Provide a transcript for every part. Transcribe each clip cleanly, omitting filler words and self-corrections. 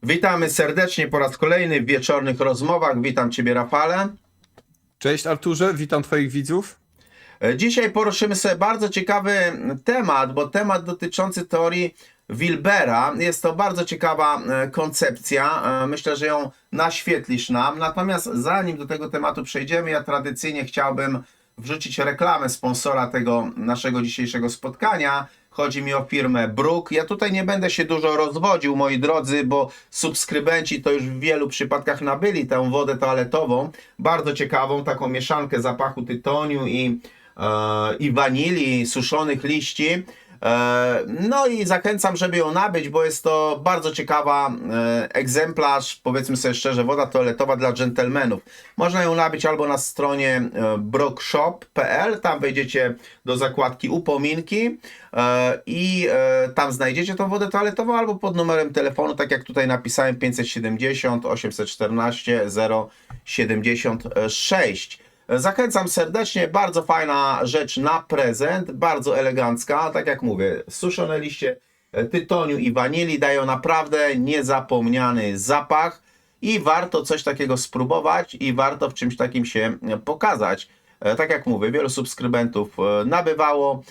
Witamy serdecznie po raz kolejny w wieczornych rozmowach. Witam Ciebie, Rafale. Cześć Arturze, witam Twoich widzów. Dzisiaj poruszymy sobie bardzo ciekawy temat, bo temat dotyczący teorii Wilbera. Jest to bardzo ciekawa koncepcja. Myślę, że ją naświetlisz nam. Natomiast zanim do tego tematu przejdziemy, ja tradycyjnie chciałbym wrzucić reklamę sponsora tego naszego dzisiejszego spotkania. Chodzi mi o firmę Bruk. Ja tutaj nie będę się dużo rozwodził, moi drodzy, bo subskrybenci to już w wielu przypadkach nabyli tę wodę toaletową. Bardzo ciekawą, taką mieszankę zapachu tytoniu i wanilii, suszonych liści. No i zachęcam, żeby ją nabyć, bo jest to bardzo ciekawa egzemplarz, powiedzmy sobie szczerze, woda toaletowa dla dżentelmenów. Można ją nabyć albo na stronie brokshop.pl, tam wejdziecie do zakładki upominki i tam znajdziecie tą wodę toaletową, albo pod numerem telefonu, tak jak tutaj napisałem, 570 814 076. Zachęcam serdecznie, bardzo fajna rzecz na prezent, bardzo elegancka, tak jak mówię, suszone liście tytoniu i wanilii dają naprawdę niezapomniany zapach i warto coś takiego spróbować i warto w czymś takim się pokazać. Tak jak mówię, wielu subskrybentów nabywało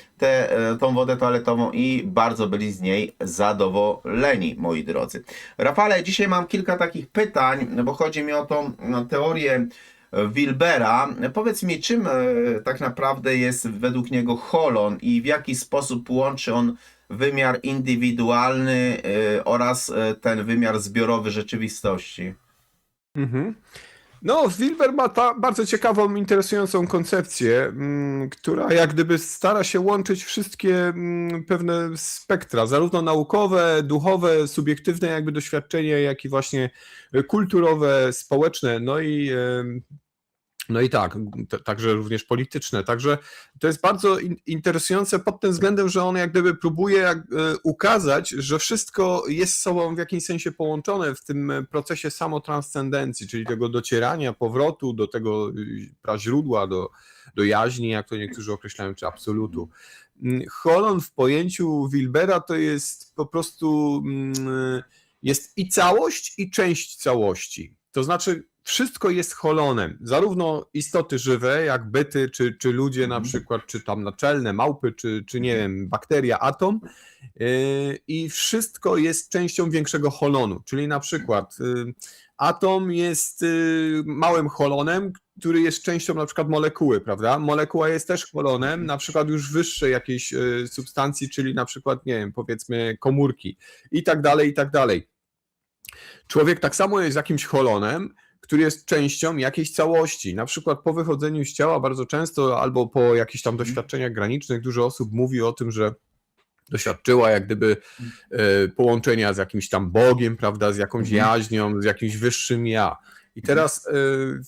tą wodę toaletową i bardzo byli z niej zadowoleni, moi drodzy. Rafale, dzisiaj mam kilka takich pytań, bo chodzi mi o tą teorię Wilbera. Powiedz mi, czym tak naprawdę jest według niego holon i w jaki sposób łączy on wymiar indywidualny oraz ten wymiar zbiorowy rzeczywistości? Mhm. No, Wilber ma bardzo ciekawą, interesującą koncepcję, która jak gdyby stara się łączyć wszystkie pewne spektra, zarówno naukowe, duchowe, subiektywne jakby doświadczenia, jak i właśnie kulturowe, społeczne, no i tak, także również polityczne. Także to jest bardzo interesujące pod tym względem, że on jak gdyby próbuje ukazać, że wszystko jest z sobą w jakimś sensie połączone w tym procesie samotranscendencji, czyli tego docierania, powrotu do tego praźródła, do jaźni, jak to niektórzy określają, czy absolutu. Holon w pojęciu Wilbera to jest po prostu jest i całość, i część całości. To znaczy wszystko jest holonem, zarówno istoty żywe, jak byty, czy ludzie na przykład, czy tam naczelne, małpy, czy nie wiem, bakteria, atom, i wszystko jest częścią większego holonu, czyli na przykład atom jest małym holonem, który jest częścią na przykład molekuły, prawda? Molekuła jest też holonem, na przykład już wyższej jakiejś substancji, czyli na przykład, nie wiem, powiedzmy komórki i tak dalej, i tak dalej. Człowiek tak samo jest jakimś holonem, który jest częścią jakiejś całości. Na przykład po wychodzeniu z ciała bardzo często albo po jakichś tam doświadczeniach granicznych dużo osób mówi o tym, że doświadczyła jak gdyby połączenia z jakimś tam Bogiem, prawda, z jakąś jaźnią, z jakimś wyższym ja. I teraz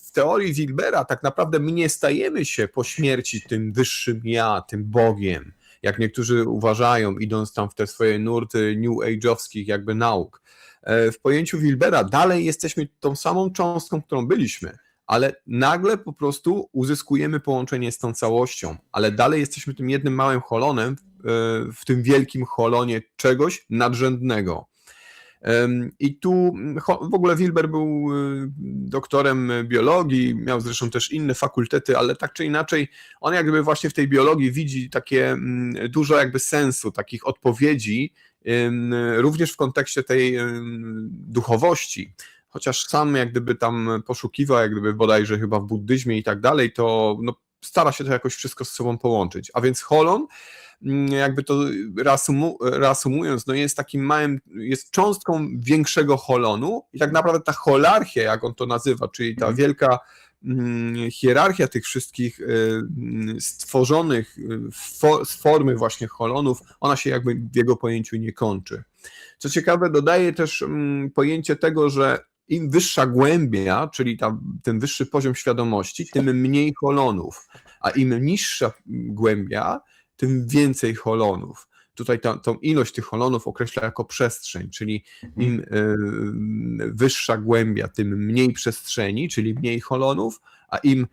w teorii Wilbera tak naprawdę my nie stajemy się po śmierci tym wyższym ja, tym Bogiem, jak niektórzy uważają, idąc tam w te swoje nurty new age'owskich jakby nauk. W pojęciu Wilbera dalej jesteśmy tą samą cząstką, którą byliśmy, ale nagle po prostu uzyskujemy połączenie z tą całością, ale dalej jesteśmy tym jednym małym holonem w tym wielkim holonie czegoś nadrzędnego. I tu w ogóle Wilber był doktorem biologii, miał zresztą też inne fakultety, ale tak czy inaczej on jakby właśnie w tej biologii widzi takie dużo jakby sensu, takich odpowiedzi, również w kontekście tej duchowości. Chociaż sam jak gdyby tam poszukiwał, jak gdyby bodajże chyba w buddyzmie i tak dalej, to no, stara się to jakoś wszystko z sobą połączyć. A więc holon, jakby to reasumując, no jest takim małym, jest cząstką większego holonu i tak naprawdę ta holarchia, jak on to nazywa, czyli ta wielka hierarchia tych wszystkich stworzonych z formy właśnie holonów, ona się jakby w jego pojęciu nie kończy. Co ciekawe, dodaje też pojęcie tego, że im wyższa głębia, czyli ten wyższy poziom świadomości, tym mniej holonów, a im niższa głębia, tym więcej holonów. Tutaj tą ilość tych holonów określa jako przestrzeń, czyli im wyższa głębia, tym mniej przestrzeni, czyli mniej holonów, a im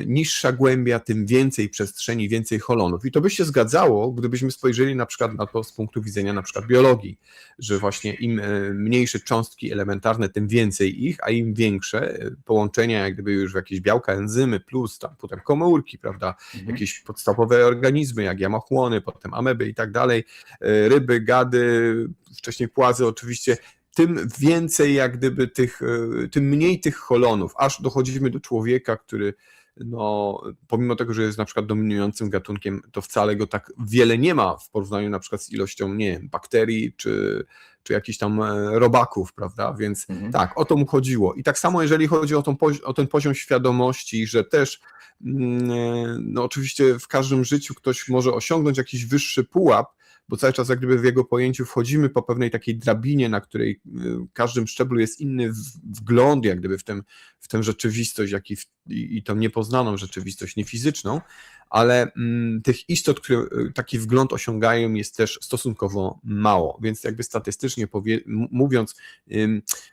niższa głębia, tym więcej przestrzeni, więcej holonów. I to by się zgadzało, gdybyśmy spojrzeli na przykład na to z punktu widzenia na przykład biologii, że właśnie im mniejsze cząstki elementarne, tym więcej ich, a im większe połączenia, jak gdyby już jakieś białka, enzymy, plus tam potem komórki, prawda, jakieś podstawowe organizmy, jak jamachłony, potem ameby i tak dalej, ryby, gady, wcześniej płazy oczywiście, tym więcej jak gdyby tym mniej tych holonów, aż dochodzimy do człowieka, który no, pomimo tego, że jest na przykład dominującym gatunkiem, to wcale go tak wiele nie ma w porównaniu na przykład z ilością, nie wiem, bakterii czy jakichś tam robaków, prawda, więc tak, o to mu chodziło. I tak samo jeżeli chodzi o ten poziom świadomości, że też no oczywiście w każdym życiu ktoś może osiągnąć jakiś wyższy pułap, bo cały czas jak gdyby w jego pojęciu wchodzimy po pewnej takiej drabinie, na której w każdym szczeblu jest inny wgląd jak gdyby w tę rzeczywistość, jak i tą niepoznaną rzeczywistość, niefizyczną, ale tych istot, które taki wgląd osiągają, jest też stosunkowo mało, więc jakby statystycznie mówiąc,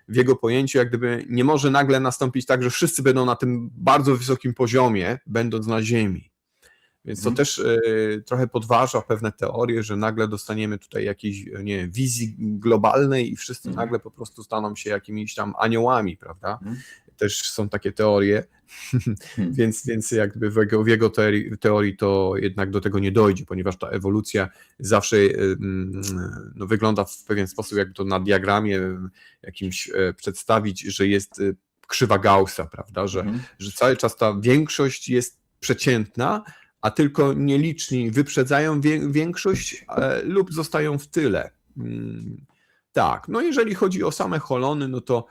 w jego pojęciu jak gdyby nie może nagle nastąpić tak, że wszyscy będą na tym bardzo wysokim poziomie, będąc na Ziemi. Więc to też trochę podważa pewne teorie, że nagle dostaniemy tutaj jakiejś, nie wiem, wizji globalnej i wszyscy nagle po prostu staną się jakimiś tam aniołami, prawda? Też są takie teorie, więc jakby w jego teorii to jednak do tego nie dojdzie, ponieważ ta ewolucja zawsze no, wygląda w pewien sposób, jakby to na diagramie jakimś przedstawić, że jest krzywa Gaussa, prawda? Że cały czas ta większość jest przeciętna, a tylko nieliczni wyprzedzają większość lub zostają w tyle. Tak, no jeżeli chodzi o same holony, no to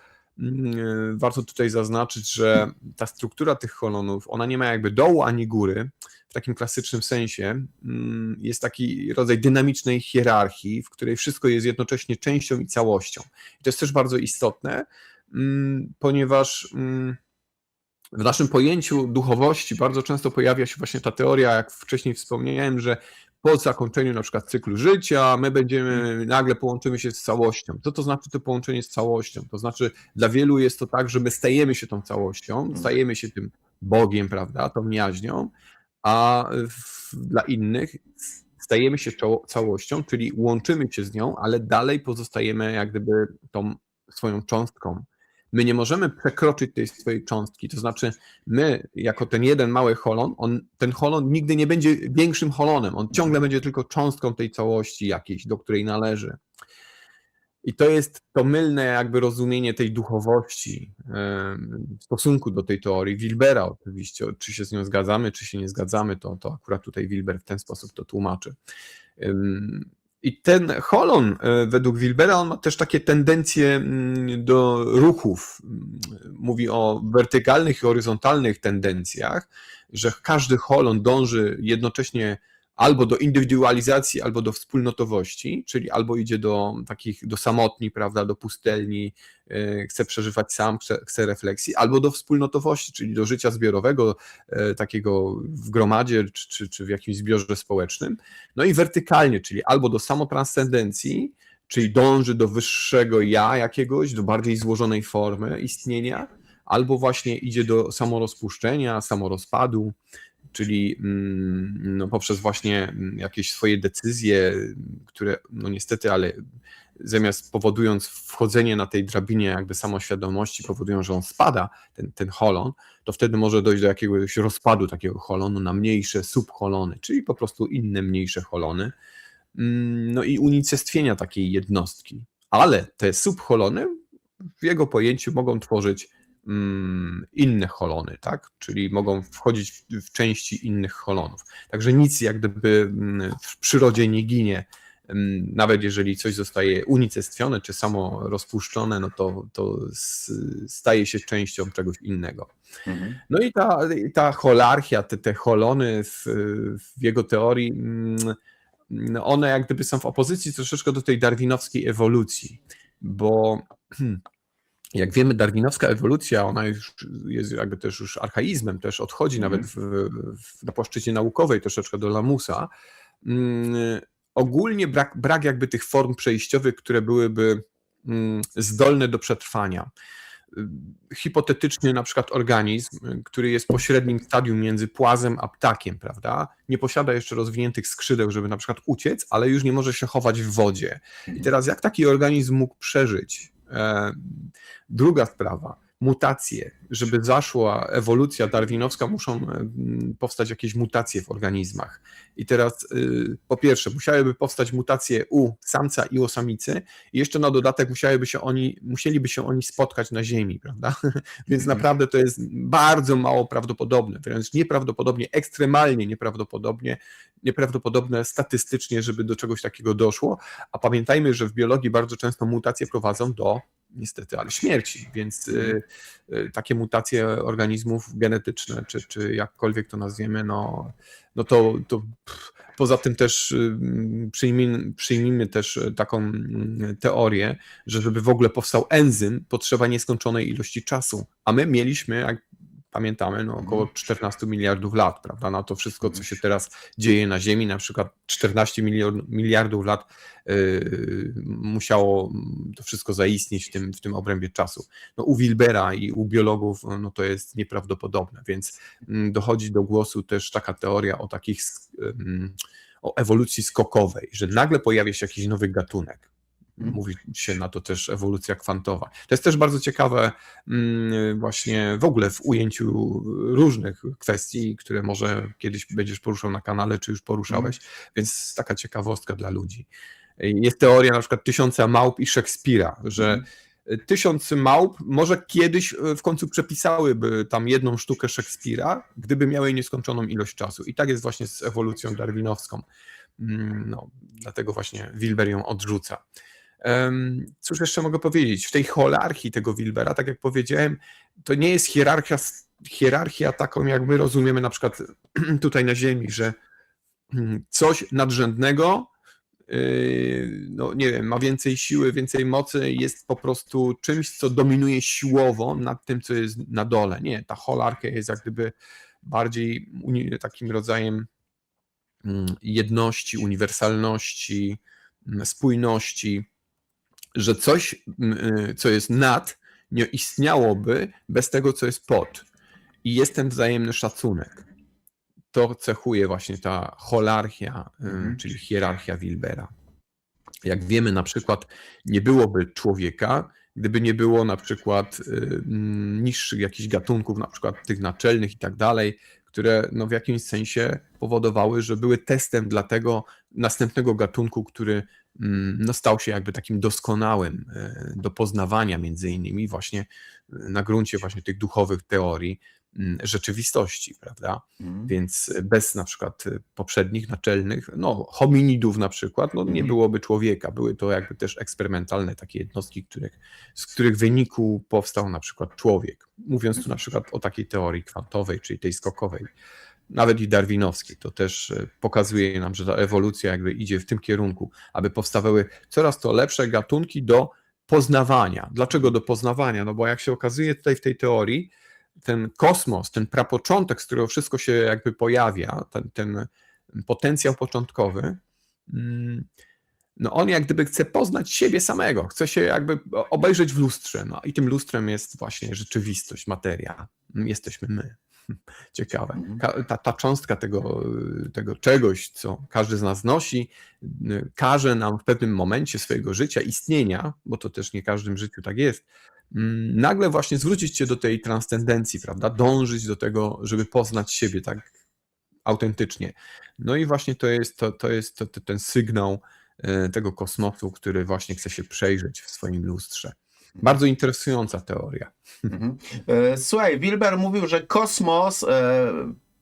warto tutaj zaznaczyć, że ta struktura tych holonów, ona nie ma jakby dołu ani góry, w takim klasycznym sensie. Jest taki rodzaj dynamicznej hierarchii, w której wszystko jest jednocześnie częścią i całością. I to jest też bardzo istotne, ponieważ w naszym pojęciu duchowości bardzo często pojawia się właśnie ta teoria, jak wcześniej wspomniałem, że po zakończeniu na przykład cyklu życia my nagle połączymy się z całością. Co to znaczy to połączenie z całością? To znaczy dla wielu jest to tak, że my stajemy się tą całością, stajemy się tym Bogiem, prawda, tą jaźnią, a dla innych stajemy się całością, czyli łączymy się z nią, ale dalej pozostajemy jak gdyby tą swoją cząstką. My nie możemy przekroczyć tej swojej cząstki, to znaczy my, jako ten jeden mały holon, ten holon nigdy nie będzie większym holonem, on ciągle będzie tylko cząstką tej całości jakiejś, do której należy. I to jest to mylne jakby rozumienie tej duchowości w stosunku do tej teorii Wilbera oczywiście, czy się z nią zgadzamy, czy się nie zgadzamy, to akurat tutaj Wilber w ten sposób to tłumaczy. I ten holon według Wilbera, on ma też takie tendencje do ruchów. Mówi o wertykalnych i horyzontalnych tendencjach, że każdy holon dąży jednocześnie albo do indywidualizacji, albo do wspólnotowości, czyli albo idzie do samotni, prawda, do pustelni, chce przeżywać sam, chce refleksji, albo do wspólnotowości, czyli do życia zbiorowego, takiego w gromadzie, czy w jakimś zbiorze społecznym. No i wertykalnie, czyli albo do samotranscendencji, czyli dąży do wyższego ja jakiegoś, do bardziej złożonej formy istnienia, albo właśnie idzie do samorozpuszczenia, samorozpadu, czyli no, poprzez właśnie jakieś swoje decyzje, które no niestety, ale zamiast powodując wchodzenie na tej drabinie jakby samoświadomości, powodują, że on spada, ten holon, to wtedy może dojść do jakiegoś rozpadu takiego holonu na mniejsze subholony, czyli po prostu inne mniejsze holony, no i unicestwienia takiej jednostki. Ale te subholony w jego pojęciu mogą tworzyć inne holony, tak? Czyli mogą wchodzić w części innych holonów. Także nic jak gdyby w przyrodzie nie ginie. Nawet jeżeli coś zostaje unicestwione czy samo rozpuszczone, no to staje się częścią czegoś innego. No i ta holarchia, te holony w jego teorii, one jak gdyby są w opozycji troszeczkę do tej darwinowskiej ewolucji, bo jak wiemy, darwinowska ewolucja, ona już jest jakby też już archaizmem, też odchodzi nawet na płaszczyźnie naukowej troszeczkę do lamusa. Ogólnie brak jakby tych form przejściowych, które byłyby zdolne do przetrwania. hipotetycznie na przykład organizm, który jest pośrednim stadium między płazem a ptakiem, prawda? Nie posiada jeszcze rozwiniętych skrzydeł, żeby na przykład uciec, ale już nie może się chować w wodzie. I teraz jak taki organizm mógł przeżyć? Druga sprawa, mutacje. Żeby zaszła ewolucja darwinowska, muszą powstać jakieś mutacje w organizmach. I teraz po pierwsze musiałyby powstać mutacje u samca i u samicy i jeszcze na dodatek musieliby się oni spotkać na Ziemi, prawda? Więc naprawdę to jest bardzo mało prawdopodobne, wręcz nieprawdopodobnie, ekstremalnie nieprawdopodobne statystycznie, żeby do czegoś takiego doszło, a pamiętajmy, że w biologii bardzo często mutacje prowadzą do niestety, ale śmierci, więc takie mutacje organizmów genetyczne, czy jakkolwiek to nazwiemy, to poza tym też przyjmijmy też taką teorię, że żeby w ogóle powstał enzym, potrzeba nieskończonej ilości czasu, a my mieliśmy, jak pamiętamy, około 14 miliardów lat, prawda, na to wszystko, co się teraz dzieje na Ziemi, na przykład 14 miliardów lat musiało to wszystko zaistnieć w tym obrębie czasu. U Wilbera i u biologów to jest nieprawdopodobne, więc dochodzi do głosu też taka teoria o ewolucji skokowej, że nagle pojawia się jakiś nowy gatunek. Mówi się na to też ewolucja kwantowa. To jest też bardzo ciekawe właśnie w ogóle w ujęciu różnych kwestii, które może kiedyś będziesz poruszał na kanale, czy już poruszałeś, więc taka ciekawostka dla ludzi. Jest teoria na przykład 1000 małp i Szekspira, że 1000 małp może kiedyś w końcu przepisałyby tam jedną sztukę Szekspira, gdyby miały nieskończoną ilość czasu. I tak jest właśnie z ewolucją darwinowską. Dlatego właśnie Wilber ją odrzuca. Cóż jeszcze mogę powiedzieć? W tej hierarchii tego Wilbera, tak jak powiedziałem, to nie jest hierarchia taką, jak my rozumiemy na przykład tutaj na Ziemi, że coś nadrzędnego, nie wiem, ma więcej siły, więcej mocy, jest po prostu czymś, co dominuje siłowo nad tym, co jest na dole. Nie, ta hierarchia jest jak gdyby bardziej takim rodzajem jedności, uniwersalności, spójności, że coś, co jest nad, nie istniałoby bez tego, co jest pod. I jest ten wzajemny szacunek. To cechuje właśnie ta holarchia, czyli hierarchia Wilbera. Jak wiemy, na przykład nie byłoby człowieka, gdyby nie było na przykład niższych jakichś gatunków, na przykład tych naczelnych i tak dalej, które w jakimś sensie powodowały, że były testem dla tego następnego gatunku, który stał się jakby takim doskonałym do poznawania między innymi właśnie na gruncie właśnie tych duchowych teorii rzeczywistości, prawda? Więc bez na przykład poprzednich naczelnych, hominidów na przykład, nie byłoby człowieka. Były to jakby też eksperymentalne takie jednostki, z których wyniku powstał na przykład człowiek. Mówiąc tu na przykład o takiej teorii kwantowej, czyli tej skokowej, nawet i darwinowskiej, to też pokazuje nam, że ta ewolucja jakby idzie w tym kierunku, aby powstawały coraz to lepsze gatunki do poznawania. Dlaczego do poznawania? Bo jak się okazuje tutaj w tej teorii, ten kosmos, ten prapoczątek, z którego wszystko się jakby pojawia, ten potencjał początkowy, on jak gdyby chce poznać siebie samego, chce się jakby obejrzeć w lustrze. I tym lustrem jest właśnie rzeczywistość, materia. Jesteśmy my. Ciekawe. Ta cząstka tego czegoś, co każdy z nas nosi, każe nam w pewnym momencie swojego życia, istnienia, bo to też nie w każdym życiu tak jest, nagle właśnie zwrócić się do tej transcendencji, prawda? Dążyć do tego, żeby poznać siebie tak autentycznie. I właśnie to jest ten sygnał tego kosmosu, który właśnie chce się przejrzeć w swoim lustrze. Bardzo interesująca teoria. Słuchaj, Wilber mówił, że kosmos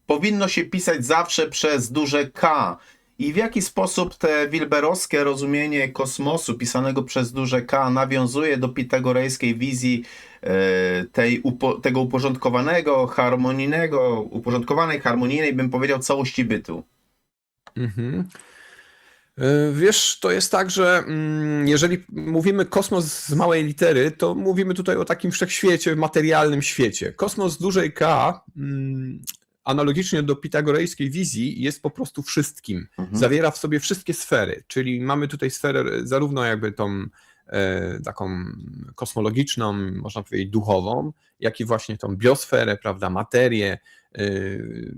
powinno się pisać zawsze przez duże K. I w jaki sposób te wilberowskie rozumienie kosmosu pisanego przez duże K nawiązuje do pitagorejskiej wizji tego uporządkowanej, harmonijnej, bym powiedział, całości bytu? Wiesz, to jest tak, że jeżeli mówimy kosmos z małej litery, to mówimy tutaj o takim wszechświecie, materialnym świecie. Kosmos z dużej K, analogicznie do pitagorejskiej wizji, jest po prostu wszystkim. Zawiera w sobie wszystkie sfery, czyli mamy tutaj sferę zarówno jakby tą taką kosmologiczną, można powiedzieć duchową, jak i właśnie tą biosferę, prawda, materię,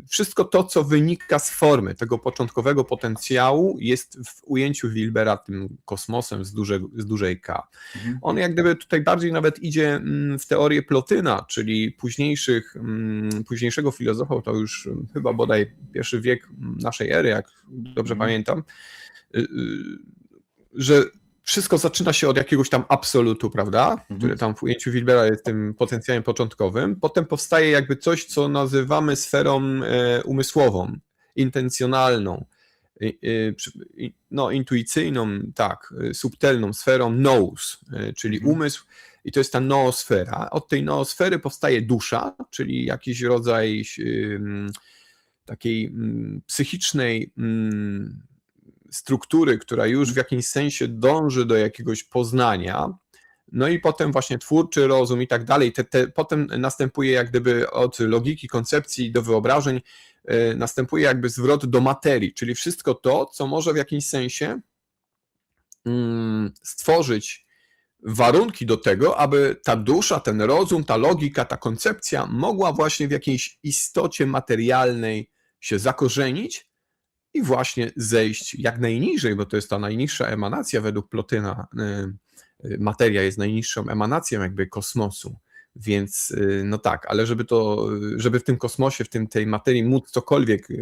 wszystko to, co wynika z formy tego początkowego potencjału, jest w ujęciu Wilbera tym kosmosem z dużej K. Mhm. On jak gdyby tutaj bardziej nawet idzie w teorię Plotyna, czyli późniejszego filozofa, to już chyba bodaj I wiek naszej ery, jak dobrze pamiętam, że wszystko zaczyna się od jakiegoś tam absolutu, prawda? Które tam w ujęciu Wilbera jest tym potencjałem początkowym. Potem powstaje jakby coś, co nazywamy sferą umysłową, intencjonalną, no, intuicyjną, tak, subtelną sferą nous, czyli umysł. I to jest ta noosfera. Od tej noosfery powstaje dusza, czyli jakiś rodzaj takiej psychicznej struktury, która już w jakimś sensie dąży do jakiegoś poznania, no i potem właśnie twórczy rozum i tak dalej. Potem następuje jak gdyby od logiki, koncepcji do wyobrażeń, następuje jakby zwrot do materii, czyli wszystko to, co może w jakimś sensie stworzyć warunki do tego, aby ta dusza, ten rozum, ta logika, ta koncepcja mogła właśnie w jakiejś istocie materialnej się zakorzenić i właśnie zejść jak najniżej, bo to jest ta najniższa emanacja według Plotyna. Materia jest najniższą emanacją jakby kosmosu, więc no tak, ale żeby w tym kosmosie, tej materii móc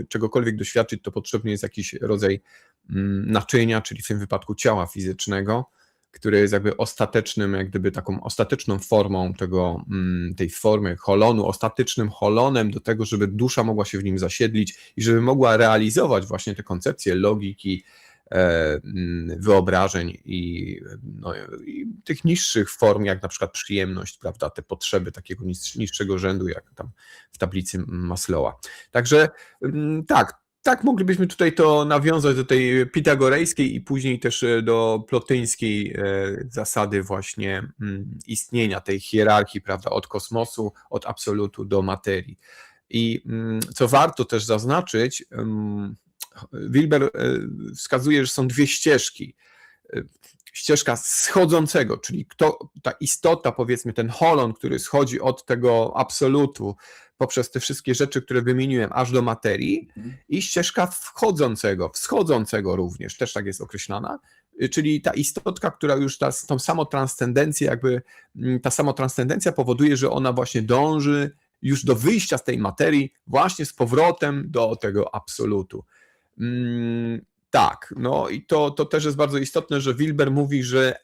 czegokolwiek doświadczyć, to potrzebny jest jakiś rodzaj naczynia, czyli w tym wypadku ciała fizycznego, które jest jakby ostatecznym, jak gdyby taką ostateczną formą tej formy holonu, ostatecznym holonem do tego, żeby dusza mogła się w nim zasiedlić i żeby mogła realizować właśnie te koncepcje logiki, wyobrażeń i tych niższych form, jak na przykład przyjemność, prawda, te potrzeby takiego niższego rzędu, jak tam w tablicy Maslowa. Także tak moglibyśmy tutaj to nawiązać do tej pitagorejskiej i później też do plotyńskiej zasady właśnie istnienia tej hierarchii, prawda, od kosmosu, od absolutu do materii. I co warto też zaznaczyć, Wilber wskazuje, że są dwie ścieżki. Ścieżka schodzącego, czyli ta istota, powiedzmy ten holon, który schodzi od tego absolutu poprzez te wszystkie rzeczy, które wymieniłem, aż do materii, i ścieżka wschodzącego również, też tak jest określana, czyli ta istotka, która już tą samotranscendencję, jakby ta samotranscendencja powoduje, że ona właśnie dąży już do wyjścia z tej materii właśnie z powrotem do tego absolutu. Tak, no i to też jest bardzo istotne, że Wilber mówi, że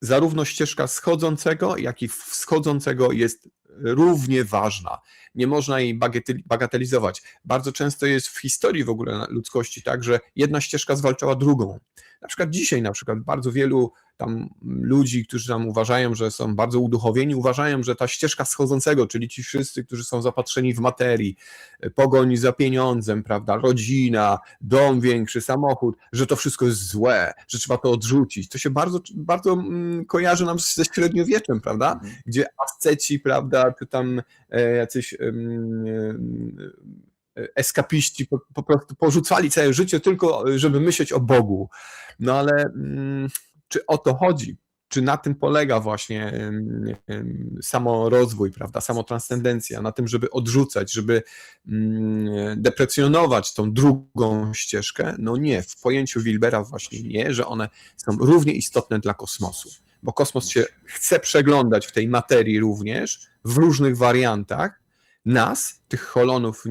zarówno ścieżka schodzącego, jak i wschodzącego jest równie ważna. Nie można jej bagatelizować. Bardzo często jest w historii w ogóle ludzkości tak, że jedna ścieżka zwalczała drugą. Na przykład dzisiaj bardzo wielu tam ludzi, którzy tam uważają, że są bardzo uduchowieni, uważają, że ta ścieżka schodzącego, czyli ci wszyscy, którzy są zapatrzeni w materii, pogoń za pieniądzem, prawda, rodzina, dom większy, samochód, że to wszystko jest złe, że trzeba to odrzucić. To się bardzo, bardzo kojarzy nam ze średniowieczem, prawda, gdzie asceci, prawda, czy tam jacyś eskapiści po prostu porzucali całe życie tylko, żeby myśleć o Bogu. No ale czy o to chodzi? Czy na tym polega właśnie samorozwój, prawda, samotranscendencja, na tym, żeby odrzucać, żeby deprecjonować tą drugą ścieżkę? No nie, w pojęciu Wilbera właśnie nie, że one są równie istotne dla kosmosu, bo kosmos się chce przeglądać w tej materii również, w różnych wariantach, nas, tych holonów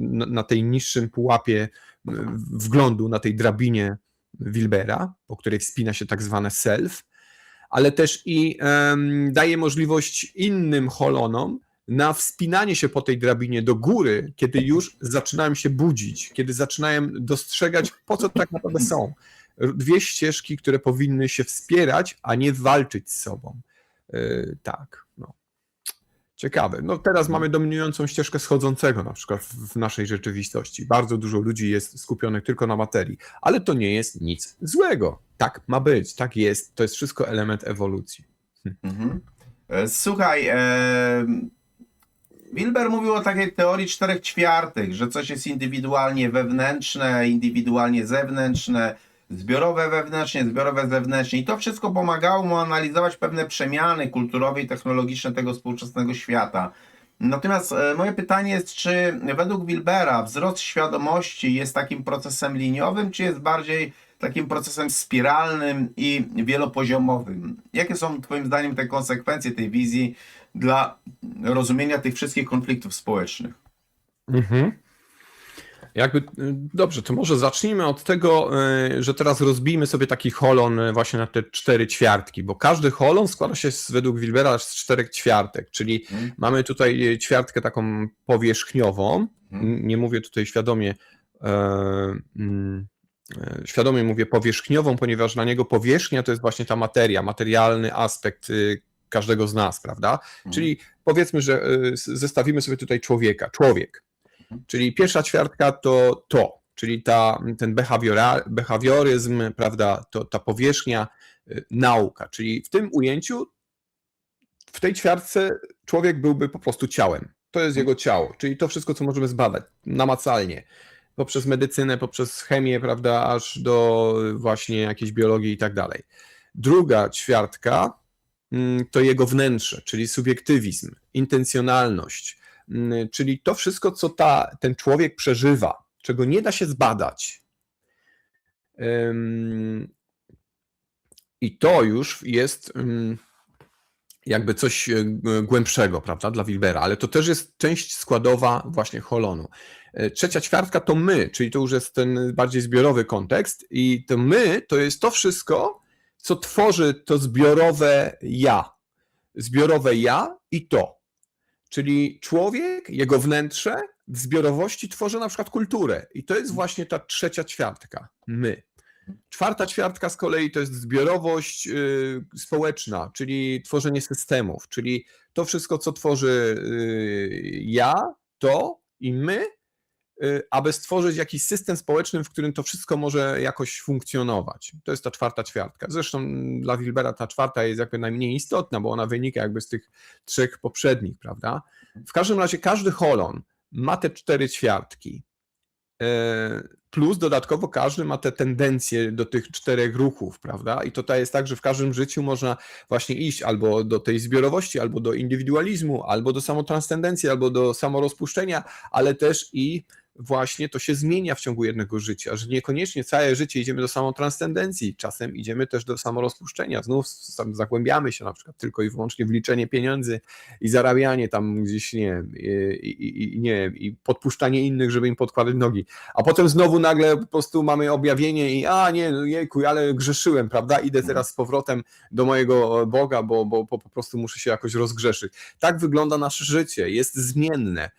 na tej niższym pułapie wglądu, na tej drabinie Wilbera, po której wspina się tak zwane self, ale też i daje możliwość innym holonom na wspinanie się po tej drabinie do góry, kiedy już zaczynają się budzić, kiedy zaczynają dostrzegać, po co tak naprawdę są. Dwie ścieżki, które powinny się wspierać, a nie walczyć z sobą. Tak, no. Ciekawe. No teraz mamy dominującą ścieżkę schodzącego na przykład w naszej rzeczywistości. Bardzo dużo ludzi jest skupionych tylko na materii, ale to nie jest nic złego. Tak ma być, tak jest. To jest wszystko element ewolucji. Słuchaj, Wilber mówił o takiej teorii 4/4, że coś jest indywidualnie wewnętrzne, indywidualnie zewnętrzne, zbiorowe wewnętrznie, zbiorowe zewnętrznie. I to wszystko pomagało mu analizować pewne przemiany kulturowe i technologiczne tego współczesnego świata. Natomiast moje pytanie jest, czy według Wilbera wzrost świadomości jest takim procesem liniowym, czy jest bardziej takim procesem spiralnym i wielopoziomowym? Jakie są Twoim zdaniem te konsekwencje tej wizji dla rozumienia tych wszystkich konfliktów społecznych? Mhm. Dobrze, to może zacznijmy od tego, że teraz rozbijmy sobie taki holon właśnie na te 4 ćwiartki, bo każdy holon składa się według Wilbera z 4 ćwiartek, czyli mamy tutaj ćwiartkę taką powierzchniową, nie mówię tutaj świadomie mówię powierzchniową, ponieważ dla niego powierzchnia to jest właśnie ta materia, materialny aspekt każdego z nas, prawda? Czyli powiedzmy, że zestawimy sobie tutaj człowiek. Czyli pierwsza ćwiartka to, czyli ten behawioryzm, prawda, ta powierzchnia, nauka, czyli w tym ujęciu, w tej ćwiartce człowiek byłby po prostu ciałem. To jest jego ciało, czyli to wszystko, co możemy zbadać namacalnie, poprzez medycynę, poprzez chemię, prawda, aż do właśnie jakiejś biologii i tak dalej. Druga ćwiartka to jego wnętrze, czyli subiektywizm, intencjonalność, czyli to wszystko, co ten człowiek przeżywa, czego nie da się zbadać. I to już jest jakby coś głębszego, prawda, dla Wilbera, ale to też jest część składowa właśnie holonu. Trzecia ćwiartka to my, czyli to już jest ten bardziej zbiorowy kontekst i to my to jest to wszystko, co tworzy to zbiorowe ja. Zbiorowe ja i to. Czyli człowiek, jego wnętrze w zbiorowości tworzy na przykład kulturę i to jest właśnie ta trzecia ćwiartka, my. Czwarta ćwiartka z kolei to jest zbiorowość społeczna, czyli tworzenie systemów, czyli to wszystko, co tworzy ja, to i my, aby stworzyć jakiś system społeczny, w którym to wszystko może jakoś funkcjonować. To jest ta czwarta ćwiartka. Zresztą dla Wilbera ta czwarta jest jakby najmniej istotna, bo ona wynika jakby z tych 3 poprzednich, prawda? W każdym razie każdy holon ma te 4 ćwiartki, plus dodatkowo każdy ma te tendencje do tych 4 ruchów, prawda? I to jest tak, że w każdym życiu można właśnie iść albo do tej zbiorowości, albo do indywidualizmu, albo do samotranscendencji, albo do samorozpuszczenia, ale też i właśnie to się zmienia w ciągu jednego życia, że niekoniecznie całe życie idziemy do samotranscendencji, czasem idziemy też do samorozpuszczenia, znów zagłębiamy się na przykład tylko i wyłącznie w liczenie pieniędzy i zarabianie tam gdzieś, nie wiem, i podpuszczanie innych, żeby im podkładać nogi, a potem znowu nagle po prostu mamy objawienie i jejku, ale grzeszyłem, prawda, idę teraz z powrotem do mojego Boga, bo po prostu muszę się jakoś rozgrzeszyć. Tak wygląda nasze życie, jest zmienne.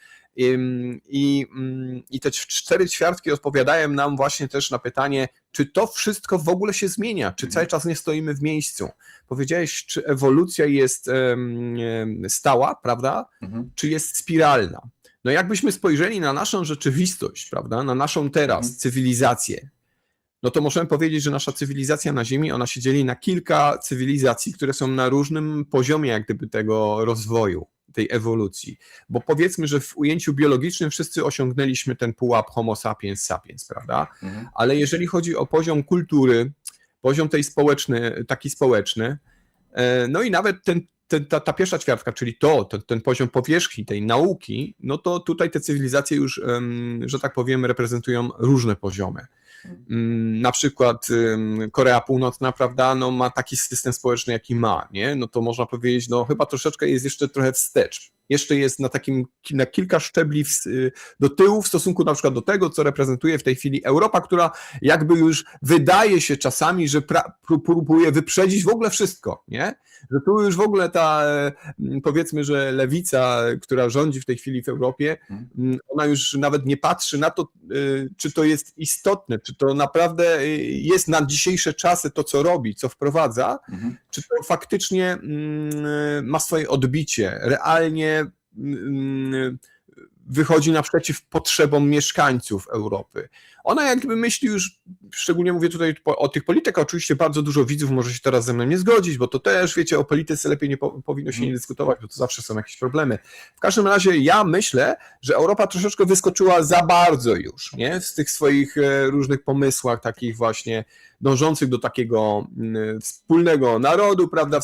I te 4 ćwiartki odpowiadają nam właśnie też na pytanie, czy to wszystko w ogóle się zmienia, czy cały czas nie stoimy w miejscu. Powiedziałeś, czy ewolucja jest stała, prawda, czy jest spiralna. No jakbyśmy spojrzeli na naszą rzeczywistość, prawda, na naszą teraz cywilizację, no to możemy powiedzieć, że nasza cywilizacja na Ziemi, ona się dzieli na kilka cywilizacji, które są na różnym poziomie jak gdyby tego rozwoju, tej ewolucji. Bo powiedzmy, że w ujęciu biologicznym wszyscy osiągnęliśmy ten pułap Homo sapiens sapiens, prawda? Ale jeżeli chodzi o poziom kultury, poziom taki społeczny, no i nawet ta pierwsza ćwiartka, czyli ten poziom powierzchni, tej nauki, no to tutaj te cywilizacje już, że tak powiem, reprezentują różne poziomy. Na przykład Korea Północna, prawda, no ma taki system społeczny, jaki ma, nie? No to można powiedzieć, no chyba troszeczkę jest jeszcze trochę wstecz. Jeszcze jest na kilka szczebli do tyłu w stosunku na przykład do tego, co reprezentuje w tej chwili Europa, która jakby już wydaje się czasami, że próbuje wyprzedzić w ogóle wszystko, nie? Że tu już w ogóle powiedzmy, że lewica, która rządzi w tej chwili w Europie, ona już nawet nie patrzy na to, czy to jest istotne, czy to naprawdę jest na dzisiejsze czasy to, co robi, co wprowadza, czy to faktycznie ma swoje odbicie, realnie wychodzi naprzeciw potrzebom mieszkańców Europy. Ona jak gdyby myśli już, szczególnie mówię tutaj o tych politykach, oczywiście bardzo dużo widzów może się teraz ze mną nie zgodzić, bo to też, wiecie, o polityce lepiej nie powinno się nie dyskutować, bo to zawsze są jakieś problemy. W każdym razie ja myślę, że Europa troszeczkę wyskoczyła za bardzo już, nie? Z tych swoich różnych pomysłach, takich właśnie dążących do takiego wspólnego narodu, prawda,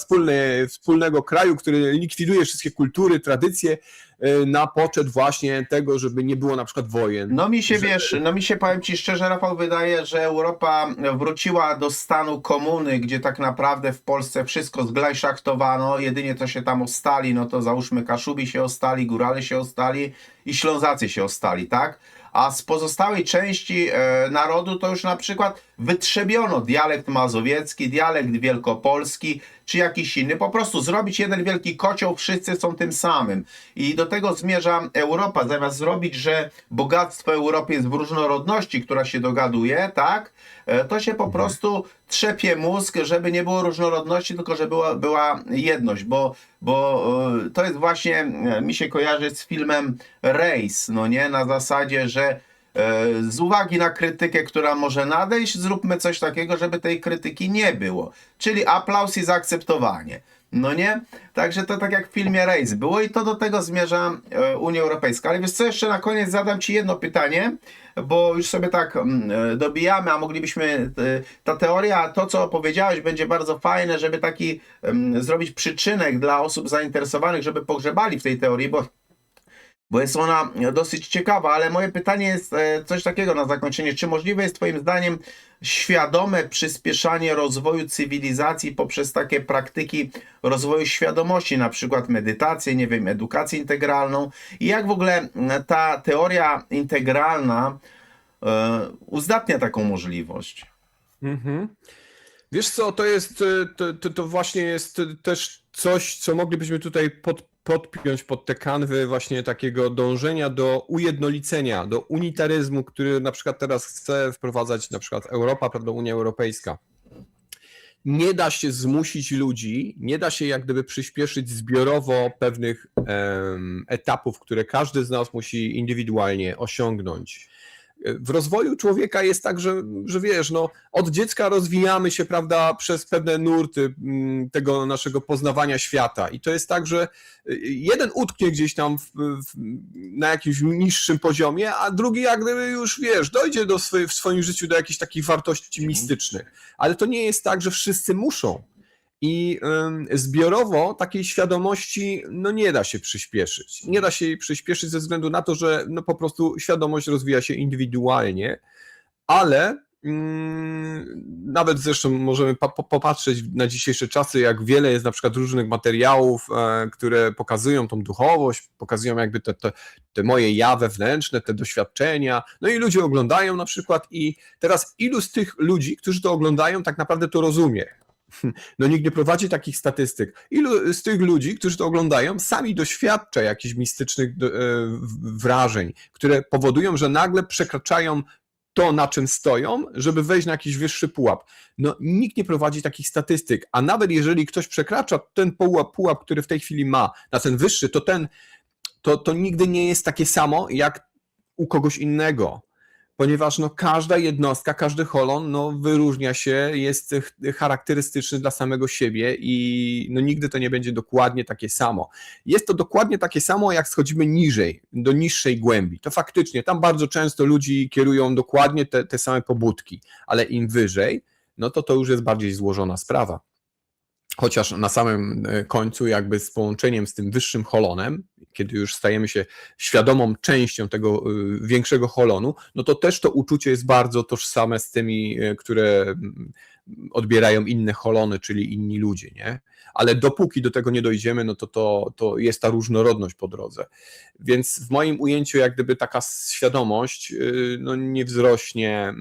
wspólnego kraju, który likwiduje wszystkie kultury, tradycje na poczet właśnie tego, żeby nie było na przykład wojen. No mi się, wiesz, powiem ci szczerze, Rafał, wydaje, że Europa wróciła do stanu komuny, gdzie tak naprawdę w Polsce wszystko zglajszachtowano, jedynie co się tam ostali, no to załóżmy Kaszubi się ostali, Górale się ostali i Ślązacy się ostali, tak? A z pozostałej części narodu to już na przykład wytrzebiono dialekt mazowiecki, dialekt wielkopolski, czy jakiś inny. Po prostu zrobić jeden wielki kocioł, wszyscy są tym samym. I do tego zmierza Europa. Zamiast zrobić, że bogactwo Europy jest w różnorodności, która się dogaduje, tak? To się po prostu trzepie mózg, żeby nie było różnorodności, tylko żeby była jedność, bo to jest właśnie, mi się kojarzy z filmem Race, no nie? Na zasadzie, że z uwagi na krytykę, która może nadejść, zróbmy coś takiego, żeby tej krytyki nie było. Czyli aplauz i zaakceptowanie. No nie? Także to tak jak w filmie Race było i to do tego zmierza Unia Europejska. Ale wiesz co, jeszcze na koniec zadam ci jedno pytanie, bo już sobie tak dobijamy, a moglibyśmy, ta teoria, to co powiedziałeś będzie bardzo fajne, żeby taki zrobić przyczynek dla osób zainteresowanych, żeby pogrzebali w tej teorii, bo jest ona dosyć ciekawa, ale moje pytanie jest coś takiego na zakończenie. Czy możliwe jest twoim zdaniem świadome przyspieszanie rozwoju cywilizacji poprzez takie praktyki rozwoju świadomości, na przykład medytację, nie wiem, edukację integralną? I jak w ogóle ta teoria integralna uzdatnia taką możliwość? Wiesz co, to jest, to właśnie jest też coś, co moglibyśmy tutaj podpiąć pod te kanwy właśnie takiego dążenia do ujednolicenia, do unitaryzmu, który na przykład teraz chce wprowadzać na przykład Europa, prawda, Unia Europejska. Nie da się zmusić ludzi, nie da się jak gdyby przyspieszyć zbiorowo pewnych etapów, które każdy z nas musi indywidualnie osiągnąć. W rozwoju człowieka jest tak, że wiesz, no, od dziecka rozwijamy się, prawda, przez pewne nurty tego naszego poznawania świata i to jest tak, że jeden utknie gdzieś tam na jakimś niższym poziomie, a drugi jak gdyby już, wiesz, dojdzie w swoim życiu do jakichś takich wartości mistycznych, ale to nie jest tak, że wszyscy muszą. I zbiorowo takiej świadomości no nie da się przyspieszyć. Nie da się jej przyspieszyć ze względu na to, że no po prostu świadomość rozwija się indywidualnie, ale nawet zresztą możemy popatrzeć na dzisiejsze czasy, jak wiele jest na przykład różnych materiałów, które pokazują tą duchowość, pokazują jakby te moje ja wewnętrzne, te doświadczenia, no i ludzie oglądają na przykład i teraz ilu z tych ludzi, którzy to oglądają, tak naprawdę to rozumie? No nikt nie prowadzi takich statystyk. Ilu z tych ludzi, którzy to oglądają, sami doświadcza jakichś mistycznych wrażeń, które powodują, że nagle przekraczają to, na czym stoją, żeby wejść na jakiś wyższy pułap. No nikt nie prowadzi takich statystyk, a nawet jeżeli ktoś przekracza ten pułap, który w tej chwili ma, na ten wyższy, to nigdy nie jest takie samo, jak u kogoś innego. Ponieważ no, każda jednostka, każdy holon no, wyróżnia się, jest charakterystyczny dla samego siebie i no, nigdy to nie będzie dokładnie takie samo. Jest to dokładnie takie samo, jak schodzimy niżej, do niższej głębi. To faktycznie, tam bardzo często ludzi kierują dokładnie te same pobudki, ale im wyżej, no to już jest bardziej złożona sprawa. Chociaż na samym końcu jakby z połączeniem z tym wyższym holonem, kiedy już stajemy się świadomą częścią tego większego holonu, no to też to uczucie jest bardzo tożsame z tymi, które odbierają inne holony, czyli inni ludzie, nie? Ale dopóki do tego nie dojdziemy, no to jest ta różnorodność po drodze. Więc w moim ujęciu jak gdyby taka świadomość no nie wzrośnie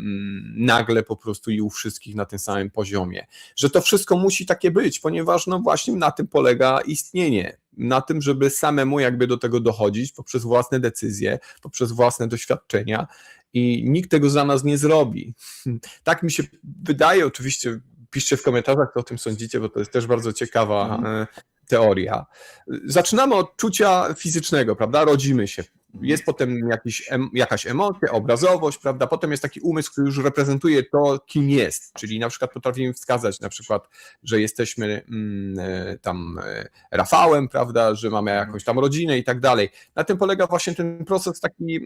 nagle po prostu i u wszystkich na tym samym poziomie. Że to wszystko musi takie być, ponieważ no właśnie na tym polega istnienie. Na tym, żeby samemu jakby do tego dochodzić poprzez własne decyzje, poprzez własne doświadczenia i nikt tego za nas nie zrobi. Tak mi się wydaje, oczywiście piszcie w komentarzach, co o tym sądzicie, bo to jest też bardzo ciekawa teoria. Zaczynamy od czucia fizycznego, prawda? Rodzimy się. Jest potem jakaś emocja, obrazowość, prawda? Potem jest taki umysł, który już reprezentuje to, kim jest. Czyli na przykład potrafimy wskazać na przykład, że jesteśmy tam Rafałem, prawda? Że mamy jakąś tam rodzinę i tak dalej. Na tym polega właśnie ten proces taki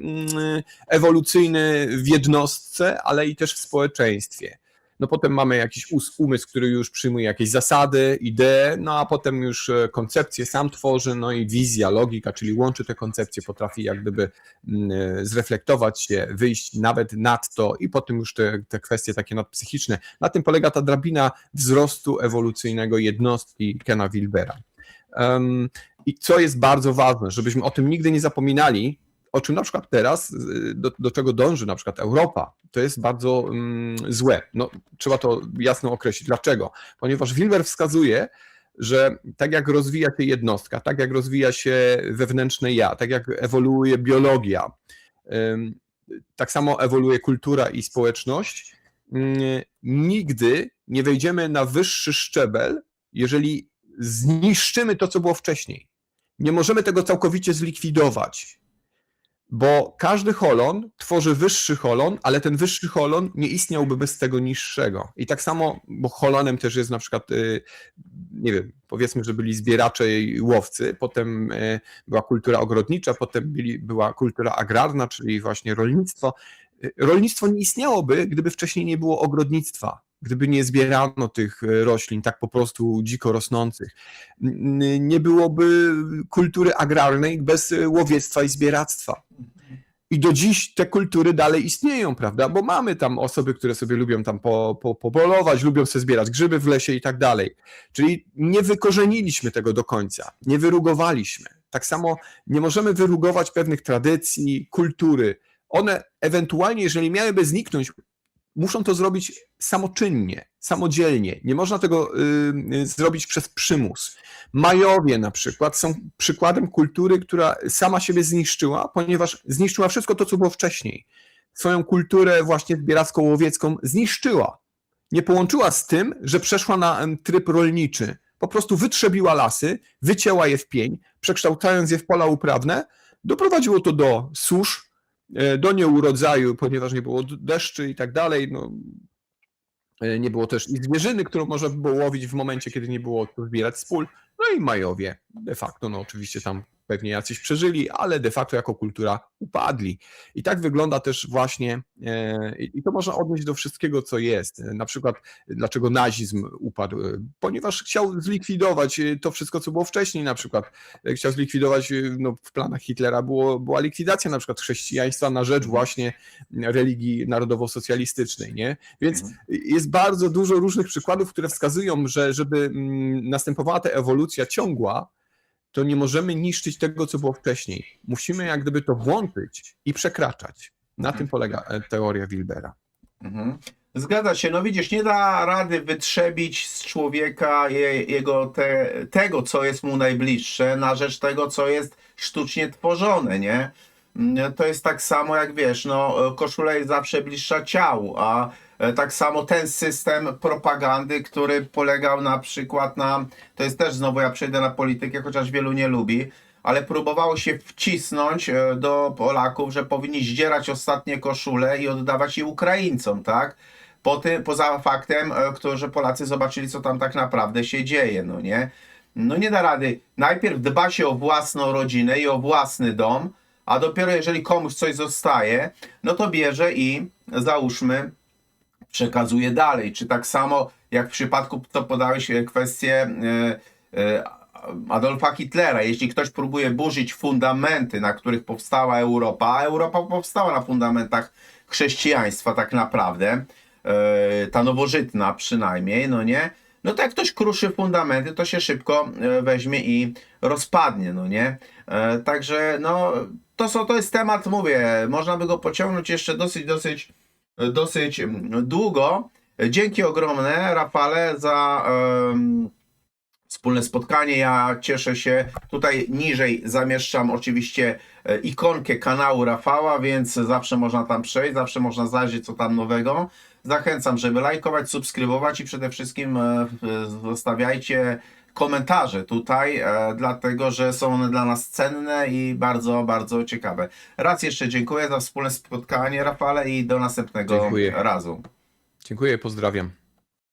ewolucyjny w jednostce, ale i też w społeczeństwie. No potem mamy jakiś umysł, który już przyjmuje jakieś zasady, idee, no a potem już koncepcje sam tworzy, no i wizja, logika, czyli łączy te koncepcje, potrafi jak gdyby zreflektować się, wyjść nawet nad to i potem już te kwestie takie nadpsychiczne. Na tym polega ta drabina wzrostu ewolucyjnego jednostki Kena Wilbera. I co jest bardzo ważne, żebyśmy o tym nigdy nie zapominali, o czym na przykład teraz, do czego dąży na przykład Europa, to jest bardzo złe. No, trzeba to jasno określić. Dlaczego? Ponieważ Wilber wskazuje, że tak jak rozwija się jednostka, tak jak rozwija się wewnętrzne ja, tak jak ewoluuje biologia, tak samo ewoluuje kultura i społeczność, nigdy nie wejdziemy na wyższy szczebel, jeżeli zniszczymy to, co było wcześniej. Nie możemy tego całkowicie zlikwidować. Bo każdy holon tworzy wyższy holon, ale ten wyższy holon nie istniałby bez tego niższego. I tak samo, bo holonem też jest na przykład, nie wiem, powiedzmy, że byli zbieracze i łowcy, potem była kultura ogrodnicza, potem była kultura agrarna, czyli właśnie rolnictwo. Rolnictwo nie istniałoby, gdyby wcześniej nie było ogrodnictwa, gdyby nie zbierano tych roślin tak po prostu dziko rosnących. Nie byłoby kultury agrarnej bez łowiectwa i zbieractwa. I do dziś te kultury dalej istnieją, prawda? Bo mamy tam osoby, które sobie lubią tam popolować, lubią sobie zbierać grzyby w lesie i tak dalej. Czyli nie wykorzeniliśmy tego do końca, nie wyrugowaliśmy. Tak samo nie możemy wyrugować pewnych tradycji, kultury. One ewentualnie, jeżeli miałyby zniknąć, muszą to zrobić samoczynnie, samodzielnie. Nie można tego zrobić przez przymus. Majowie na przykład są przykładem kultury, która sama siebie zniszczyła, ponieważ zniszczyła wszystko to, co było wcześniej. Swoją kulturę właśnie zbieracko-łowiecką zniszczyła. Nie połączyła z tym, że przeszła na tryb rolniczy. Po prostu wytrzebiła lasy, wycięła je w pień, przekształcając je w pola uprawne, doprowadziło to do susz, do nieurodzaju, ponieważ nie było deszczy i tak dalej. No, nie było też i zwierzyny, którą można by było łowić w momencie, kiedy nie było co zbierać z pól. No i Majowie de facto, no oczywiście tam pewnie jacyś przeżyli, ale de facto jako kultura upadli. I tak wygląda też właśnie, i to można odnieść do wszystkiego, co jest. Na przykład, dlaczego nazizm upadł? Ponieważ chciał zlikwidować to wszystko, co było wcześniej, na przykład chciał zlikwidować, no w planach Hitlera była likwidacja na przykład chrześcijaństwa na rzecz właśnie religii narodowo-socjalistycznej, nie? Więc jest bardzo dużo różnych przykładów, które wskazują, że żeby następowała ta ewolucja ciągła, to nie możemy niszczyć tego, co było wcześniej. Musimy jak gdyby to włączyć i przekraczać. Na tym polega teoria Wilbera. Zgadza się, no widzisz, nie da rady wytrzebić z człowieka tego, co jest mu najbliższe, na rzecz tego, co jest sztucznie tworzone, nie? To jest tak samo jak wiesz, no koszula jest zawsze bliższa ciału, a tak samo ten system propagandy, który polegał na przykład na, to jest też znowu, ja przejdę na politykę, chociaż wielu nie lubi, ale próbowało się wcisnąć do Polaków, że powinni zdzierać ostatnie koszule i oddawać je Ukraińcom, tak? Poza faktem, że Polacy zobaczyli, co tam tak naprawdę się dzieje, no nie? No nie da rady. Najpierw dba się o własną rodzinę i o własny dom, a dopiero jeżeli komuś coś zostaje, no to bierze i załóżmy przekazuje dalej. Czy tak samo jak w przypadku, co podałeś kwestię Adolfa Hitlera. Jeśli ktoś próbuje burzyć fundamenty, na których powstała Europa, a Europa powstała na fundamentach chrześcijaństwa tak naprawdę, ta nowożytna przynajmniej, no nie? No to jak ktoś kruszy fundamenty, to się szybko weźmie i rozpadnie, no nie? Także no to jest temat, mówię, można by go pociągnąć jeszcze dosyć długo. Dzięki ogromne, Rafale, za wspólne spotkanie. Ja cieszę się. Tutaj niżej zamieszczam oczywiście ikonkę kanału Rafała, więc zawsze można tam przejść, zawsze można zajrzeć, co tam nowego. Zachęcam, żeby lajkować, subskrybować i przede wszystkim zostawiajcie komentarze tutaj, dlatego że są one dla nas cenne i bardzo, bardzo ciekawe. Raz jeszcze dziękuję za wspólne spotkanie, Rafale, i do następnego Dziękuję. razu. Dziękuję, pozdrawiam.